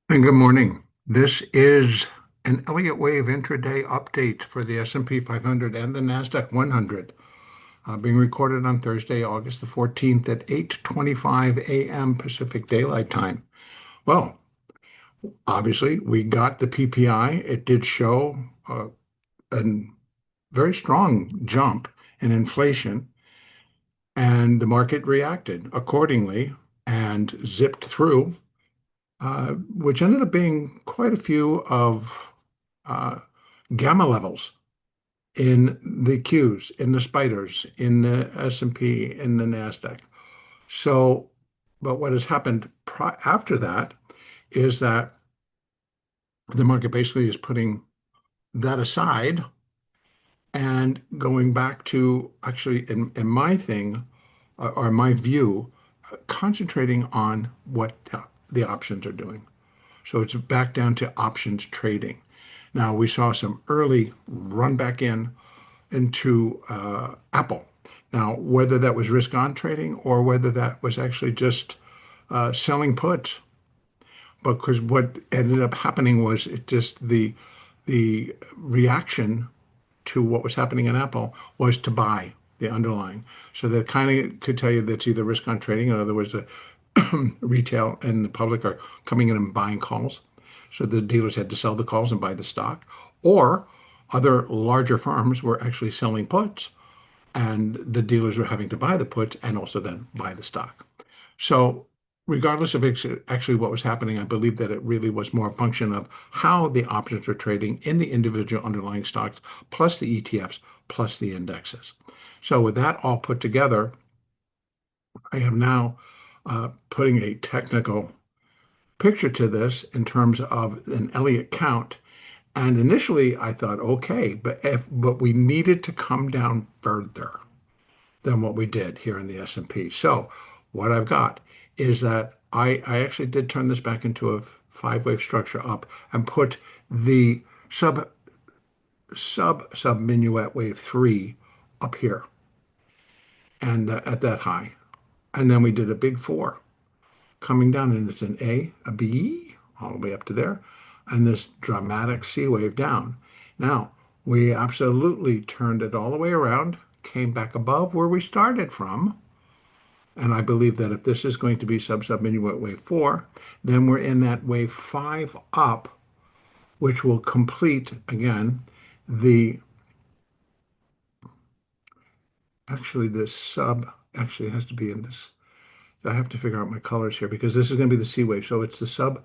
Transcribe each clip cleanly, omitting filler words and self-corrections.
And good morning. This is an Elliott Wave intraday update for the S&P 500 and the NASDAQ 100, being recorded on Thursday, August the 14th at 8:25 a.m. Pacific Daylight Time. Well, obviously, we got the PPI. It did show a very strong jump in inflation, and the market reacted accordingly and zipped through, which ended up being quite a few of uh, gamma levels in the Qs, in the spiders, in the S&P, in the NASDAQ. So, but what has happened after that is that the market basically is putting that aside and going back to actually, in my thing, or my view, concentrating on what the options are doing. So it's back down to options trading. Now, we saw some early run back into Apple. Now, whether that was risk on trading or whether that was actually just selling puts, because what ended up happening was it just the reaction to what was happening in Apple was to buy the underlying. So that kind of could tell you that's either risk on trading, in other words, the retail and the public are coming in and buying calls. So the dealers had to sell the calls and buy the stock, or other larger firms were actually selling puts and the dealers were having to buy the puts and also then buy the stock. So regardless of actually what was happening, I believe that it really was more a function of how the options were trading in the individual underlying stocks, plus the ETFs, plus the indexes. So with that all put together, I am now putting a technical picture to this in terms of an Elliott count. And initially I thought, okay, but we needed to come down further than what we did here in the S&P. So what I've got is that I actually did turn this back into a five-wave structure up and put the sub minuet wave 3 up here and at that high. And then we did a big 4 coming down, and it's an A, a B, all the way up to there, and this dramatic C wave down. Now, we absolutely turned it all the way around, came back above where we started from, and I believe that if this is going to be sub-minuet wave 4, then we're in that wave 5 up, which will complete, again, the, actually this sub, actually has to be in this. I have to figure out my colors here because this is going to be the C wave. So it's the sub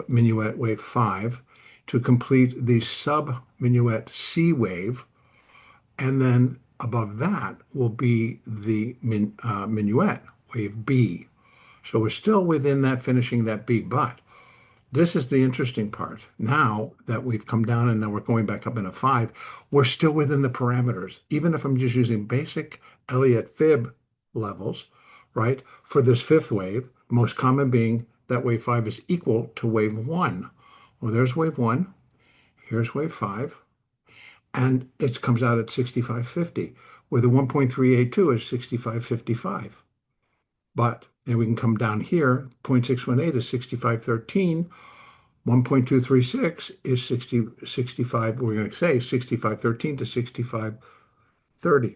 minuet wave 5 to complete the sub minuet C wave, and then above that will be the minuet wave B. So we're still within that, finishing that B, but this is the interesting part. Now that we've come down and now we're going back up in a 5, we're still within the parameters. Even if I'm just using basic Elliott fib levels, right, for this fifth wave, most common being that wave 5 is equal to wave 1. Well, there's wave 1, here's wave 5, and it comes out at 65.50, where the 1.382 is 65.55. But then we can come down here, 0.618 is 65.13, 1.236 is 65, we're going to say 65.13 to 65.30.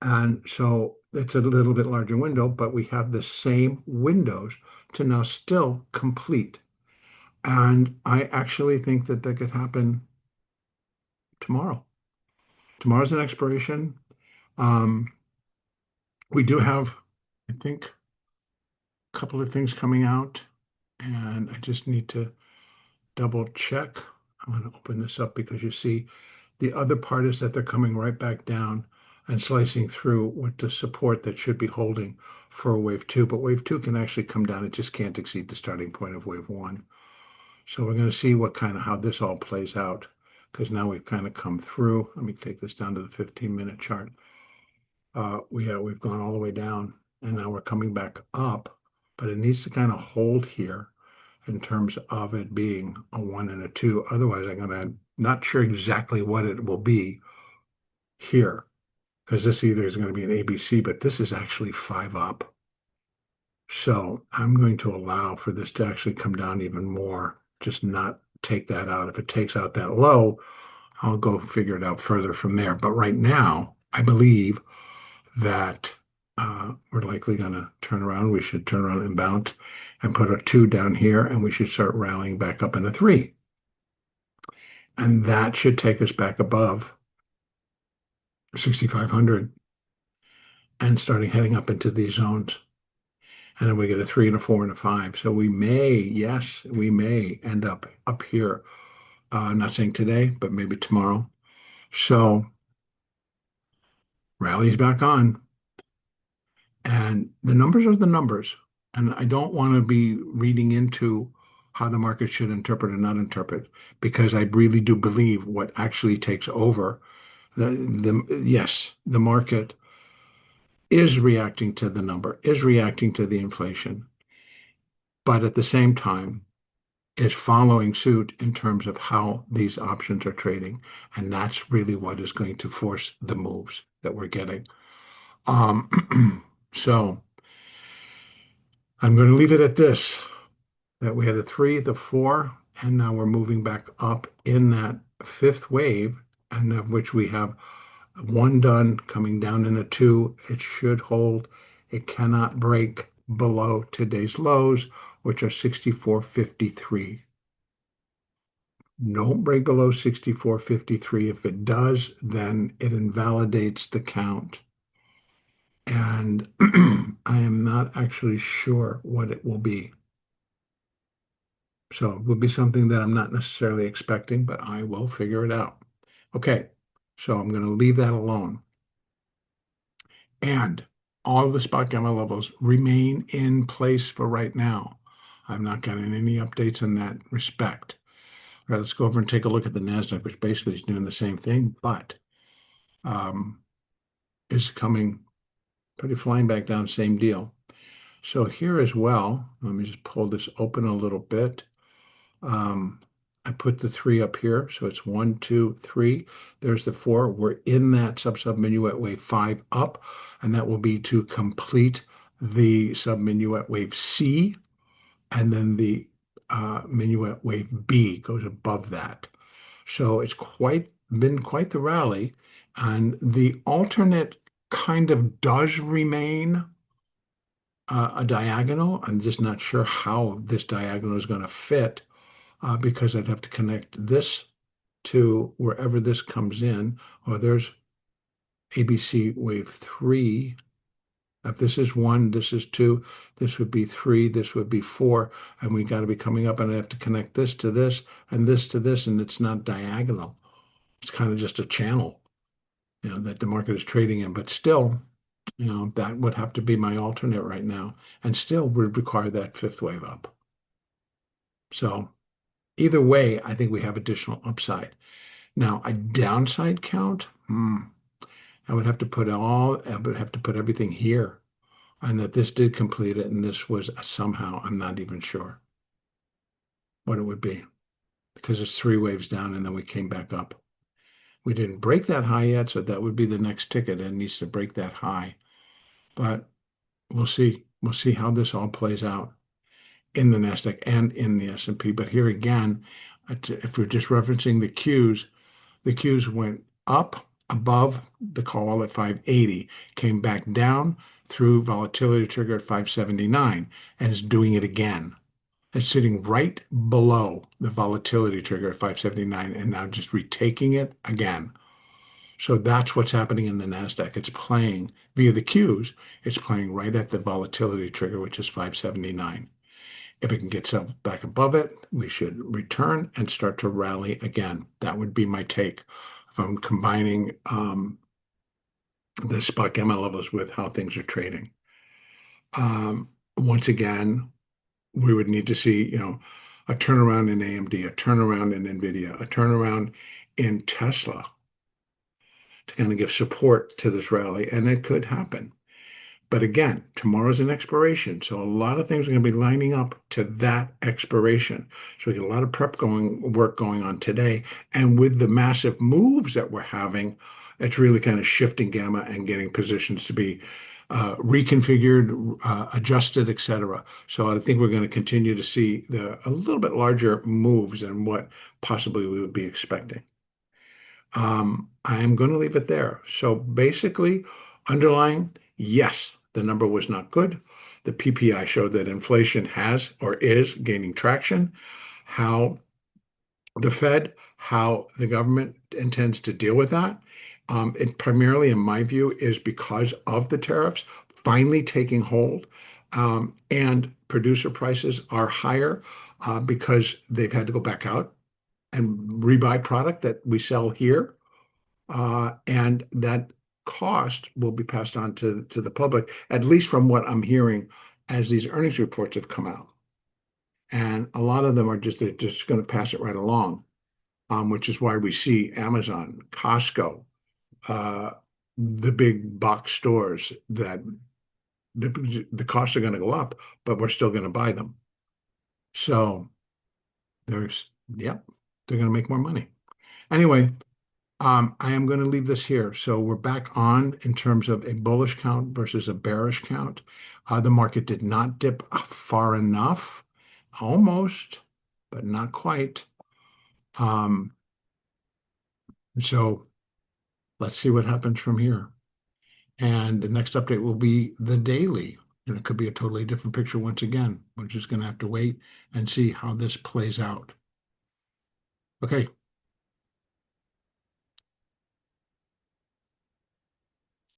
And so it's a little bit larger window, but we have the same windows to now still complete. And I actually think that that could happen tomorrow. Tomorrow's an expiration. Um, we do have, I think, a couple of things coming out, and I just need to double check. I'm going to open this up because you see the other part is that they're coming right back down and slicing through with the support that should be holding for wave 2. But wave 2 can actually come down. It just can't exceed the starting point of wave 1. So we're going to see what kind of how this all plays out, because now we've kind of come through. Let me take this down to the 15-minute chart. We've gone all the way down and now we're coming back up, but it needs to kind of hold here in terms of it being a 1 and a 2. Otherwise, I'm gonna not sure exactly what it will be here, because this either is going to be an ABC, but this is actually 5 up. So I'm going to allow for this to actually come down even more, just not take that out. If it takes out that low, I'll go figure it out further from there. But right now, I believe that we're likely going to turn around. We should turn around and bounce and put a 2 down here, and we should start rallying back up in a 3. And that should take us back above 6,500 and starting heading up into these zones. And then we get a 3 and a 4 and a 5. So we may, yes, we may end up here. I'm not saying today, but maybe tomorrow. So rally's back on. And the numbers are the numbers. And I don't want to be reading into how the market should interpret or not interpret, because I really do believe what actually takes over yes, the market is reacting to the number, is reacting to the inflation, but at the same time is following suit in terms of how these options are trading. And that's really what is going to force the moves that we're getting. So I'm going to leave it at this, that we had a 3, the 4, and now we're moving back up in that 5th wave, and of which we have 1 done, coming down in a 2. It should hold. It cannot break below today's lows, which are 64.53. Don't break below 64.53. If it does, then it invalidates the count. And I am not actually sure what it will be. So it will be something that I'm not necessarily expecting, but I will figure it out. Okay, so I'm going to leave that alone. And all of the spot gamma levels remain in place for right now. I'm not getting any updates in that respect. All right, let's go over and take a look at the NASDAQ, which basically is doing the same thing, but is coming pretty flying back down, same deal. So here as well, let me just pull this open a little bit. I put the 3 up here, so it's 1, 2, 3. There's the 4. We're in that sub-minuet wave 5 up, and that will be to complete the sub-minuet wave C, and then the minuet wave B goes above that. So it's been quite the rally, and the alternate kind of does remain a diagonal. I'm just not sure how this diagonal is going to fit, because I'd have to connect this to wherever this comes in. Or there's ABC wave 3. If this is 1, this is 2, this would be 3, this would be 4, and we got to be coming up, and I have to connect this to this and this to this, and it's not diagonal. It's kind of just a channel, that the market is trading in. But still, that would have to be my alternate right now, and still would require that 5th wave up. So either way, I think we have additional upside. Now, a downside count, I would have to put everything here, and that this did complete it, and this was somehow, I'm not even sure what it would be, because it's 3 waves down, and then we came back up. We didn't break that high yet, so that would be the next ticket. It needs to break that high. But we'll see. We'll see how this all plays out in the NASDAQ and in the S&P. But here again, if we're just referencing the Qs went up above the call at 580, came back down through volatility trigger at 579, and is doing it again. It's sitting right below the volatility trigger at 579, and now just retaking it again. So that's what's happening in the NASDAQ. It's playing via the Qs. It's playing right at the volatility trigger, which is 579. If it can get back above it, we should return and start to rally again. That would be my take if I'm combining the spot gamma levels with how things are trading. Once again, we would need to see, a turnaround in AMD, a turnaround in NVIDIA, a turnaround in Tesla to kind of give support to this rally, and it could happen. But again, tomorrow's an expiration, so a lot of things are going to be lining up to that expiration. So we get a lot of work going on today, and with the massive moves that we're having, it's really kind of shifting gamma and getting positions to be reconfigured, adjusted, etc. So I think we're going to continue to see a little bit larger moves than what possibly we would be expecting. I am going to leave it there. So basically, underlying, yes, the number was not good. The PPI showed that inflation has or is gaining traction. How the Fed, how the government intends to deal with that, it primarily, in my view, is because of the tariffs finally taking hold, and producer prices are higher because they've had to go back out and rebuy product that we sell here, and that cost will be passed on to the public, at least from what I'm hearing as these earnings reports have come out. And a lot of them are they're just going to pass it right along, which is why we see Amazon, Costco, uh, the big box stores that the costs are going to go up, but we're still going to buy them. So yep, they're going to make more money. Anyway, I am going to leave this here. So we're back on in terms of a bullish count versus a bearish count. The market did not dip far enough, almost, but not quite. So let's see what happens from here. And the next update will be the daily. And it could be a totally different picture once again. We're just going to have to wait and see how this plays out. Okay,